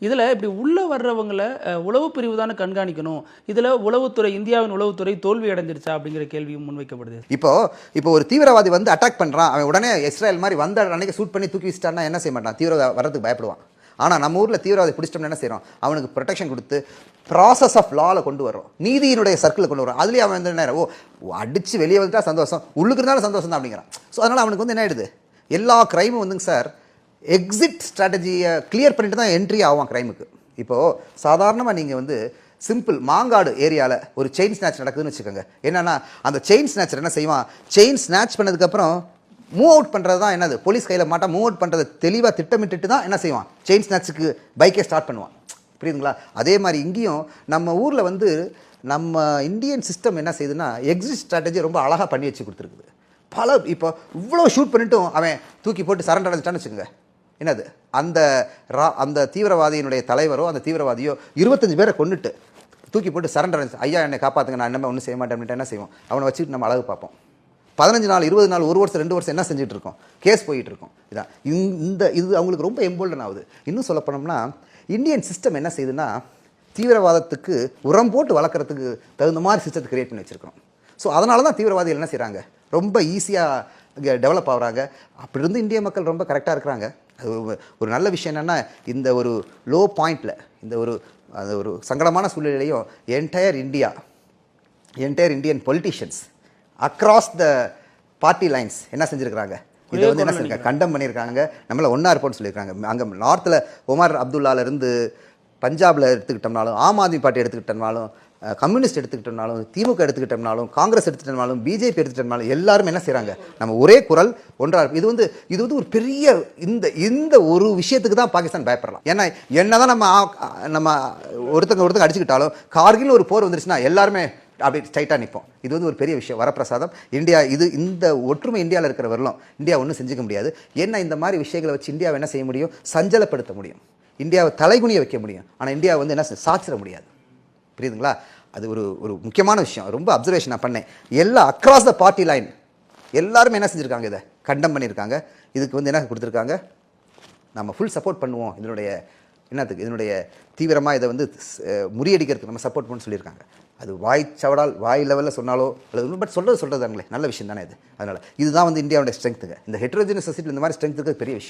இதில் இப்படி உள்ளே வர்றவங்களை உளவு பிரிவு தானே கண்காணிக்கணும். இதில் உளவுத்துறை, இந்தியாவின் உளவுத்துறை தோல்வி அடைஞ்சிருச்சா அப்படிங்கிற கேள்வியும் முன்வைக்கப்படுது. இப்போ ஒரு தீவிரவாதி வந்து அட்டாக் பண்ணுறான், அவன் உடனே இஸ்ரேல் மாதிரி வந்த அன்னைக்கு ஷூட் பண்ணி தூக்கி வச்சிட்டான்னா என்ன செய்ய மாட்டான்? தீவிரவாதி வரதுக்கு பயப்படுவான். ஆனால் நம்ம ஊரில் தீவிரவாதி பிடிச்சிட்டோம்னா என்ன செய்கிறோம்? அவனுக்கு ப்ரொடெக்ஷன் கொடுத்து ப்ராசஸ் ஆஃப் லாவில் கொண்டு வரோம், நீதியினுடைய சர்க்கிளில் கொண்டு வரோம். அதுலேயே அவன் வந்து என்ன, அடித்து வெளியே வந்துட்டா சந்தோஷம், உள்ளுக்கு இருந்தாலும் சந்தோஷம் தான் அப்படிங்கிறான். ஸோ அதனால் அவனுக்கு வந்து என்ன ஆகிடுது, எல்லா க்ரைமும் வந்துங்க சார் எக்ஸிட் ஸ்ட்ராட்டஜியை கிளியர் பண்ணிட்டு தான் என்ட்ரி ஆகும் க்ரைமுக்கு. இப்போது சாதாரணமாக நீங்கள் வந்து சிம்பிள் மாங்காடு ஏரியாவில் ஒரு செயின் ஸ்நாச் நடக்குதுன்னு வச்சுக்கோங்க. என்னென்னா அந்த செயின் ஸ்நாச்சர் என்ன செய்வான், செயின் ஸ்நாச் பண்ணதுக்கப்புறம் மூவ் அவுட் பண்ணுறது தான் என்னது, போலீஸ் கையில் மாட்டா மூவ் அவுட் பண்ணுறதை தெளிவாக திட்டமிட்டுட்டு தான் என்ன செய்வான், செயின் ஸ்நாச்சுக்கு பைக்கே ஸ்டார்ட் பண்ணுவான். புரியுதுங்களா? அதே மாதிரி இங்கேயும் நம்ம ஊரில் வந்து நம்ம இந்தியன் சிஸ்டம் என்ன செய்யுதுன்னா எக்ஸிட் ஸ்ட்ராட்டஜி ரொம்ப அழகாக பண்ணி வச்சு கொடுத்துருக்குது. இப்போ இவ்வளோ ஷூட் பண்ணிட்டும் அவன் தூக்கி போட்டு சரண்டர் அடைஞ்சிட்டான்னு வச்சுக்கோங்க. என்னது, அந்த தீவிரவாதியினுடைய தலைவரோ அந்த தீவிரவாதியோ 25 பேரை கொண்டுட்டு தூக்கி போட்டு சரண்டர் அடைஞ்சு, ஐயா என்னை காப்பாற்றுங்க, நான் என்ன ஒன்றும் செய்ய மாட்டேன் அப்படின்ட்டு என்ன செய்வோம், அவனை வச்சுட்டு நம்ம அழகு பார்ப்போம். 15 நாள் 20 நாள் 1 வருஷம் 2 வருஷம் என்ன செஞ்சுட்டு இருக்கோம், கேஸ் போயிட்டு இருக்கோம். இதான் இது அவங்களுக்கு ரொம்ப எம்போல்டன் ஆகுது. இன்னும் சொல்ல போனோம்னா இந்தியன் சிஸ்டம் என்ன செய்யுதுன்னா தீவிரவாதத்துக்கு உரம் போட்டு வளர்க்குறதுக்கு தகுந்த மாதிரி சிஸ்டத்தை கிரியேட் பண்ணி வச்சுருக்கோம். ஸோ அதனால தான் தீவிரவாதிகள் என்ன செய்கிறாங்க, ரொம்ப ஈஸியாக டெவலப் ஆகுறாங்க. அப்படி இருந்து இந்திய மக்கள் ரொம்ப கரெக்டாக இருக்கிறாங்க. அது ஒரு நல்ல விஷயம் என்னென்னா, இந்த ஒரு லோ பாயிண்டில், இந்த ஒரு சங்கடமான சூழ்நிலையிலையும் entire Indian politicians across the party lines என்ன செஞ்சுருக்கிறாங்க, இதை வந்து என்ன செஞ்சுருக்காங்க, கண்டம் பண்ணியிருக்காங்க. நம்மள ஒன்றா இருப்போம்னு சொல்லியிருக்காங்க. அங்கே நார்த்தில் ஒமர் அப்துல்லாலேருந்து பஞ்சாபில் எடுத்துக்கிட்டோம்னாலும், ஆம் ஆத்மி பார்ட்டி எடுத்துக்கிட்டோம்னாலும், கம்யூனிஸ்ட் எடுத்துக்கிட்டோம்னாலும், திமுக எடுத்துக்கிட்டோம்னாலும், காங்கிரஸ் எடுத்துக்கிட்டோம்னாலும், பிஜேபி எடுத்துக்கிட்டோம்னாலும் எல்லாரும் என்ன செய்கிறாங்க, நம்ம ஒரே குரல் ஒன்றா. இது வந்து ஒரு பெரிய இந்த ஒரு விஷயத்துக்கு தான் பாகிஸ்தான் பயப்படலாம். ஏன்னா என்னதான் நம்ம ஒருத்தங்க அடிச்சுக்கிட்டாலும் கார்கில் ஒரு போர் வந்துருச்சுன்னா எல்லாருமே அப்படி ஸ்ட்ரைட்டாக நிற்போம். இது வந்து ஒரு பெரிய விஷயம், வரப்பிரசாதம். இந்தியா இந்த ஒற்றுமை இந்தியாவில் இருக்கிற வரலாம் இந்தியா ஒன்றும் செஞ்சுக்க முடியாது. ஏன்னா இந்த மாதிரி விஷயங்களை வச்சு இந்தியாவை என்ன செய்ய முடியும், சஞ்சலப்படுத்த முடியும், இந்தியாவை தலைகுனிய வைக்க முடியும். ஆனால் இந்தியாவை வந்து என்ன சாச்சிட முடியாது. புரியுதுங்களா? அது ஒரு முக்கியமான விஷயம். ரொம்ப அப்சர்வேஷன் நான் பண்ணேன். எல்லாம் அக்ராஸ் த பார்ட்டி லைன் எல்லாருமே என்ன செஞ்சுருக்காங்க, இதை கண்டம் பண்ணியிருக்காங்க. இதுக்கு வந்து என்ன கொடுத்துருக்காங்க, நம்ம ஃபுல் சப்போர்ட் பண்ணுவோம், என்னத்துக்கு இதனுடைய தீவிரமாக இதை வந்து முறியடிக்கிறதுக்கு நம்ம சப்போர்ட் பண்ணு சொல்லியிருக்காங்க. அது வாய் லெவலில் சொன்னாலோ அல்லது பட் சொல்கிறதாங்களே நல்ல விஷயம் தானே இது. அதனால் இதுதான் வந்து இந்தியாவுடைய ஸ்ட்ரென்த்துங்க. இந்த ஹெட்ரோஜினஸ் சொசைட்டியில் இந்த மாதிரி ஸ்ட்ரென்த்துக்கு பெரிய விஷயம்.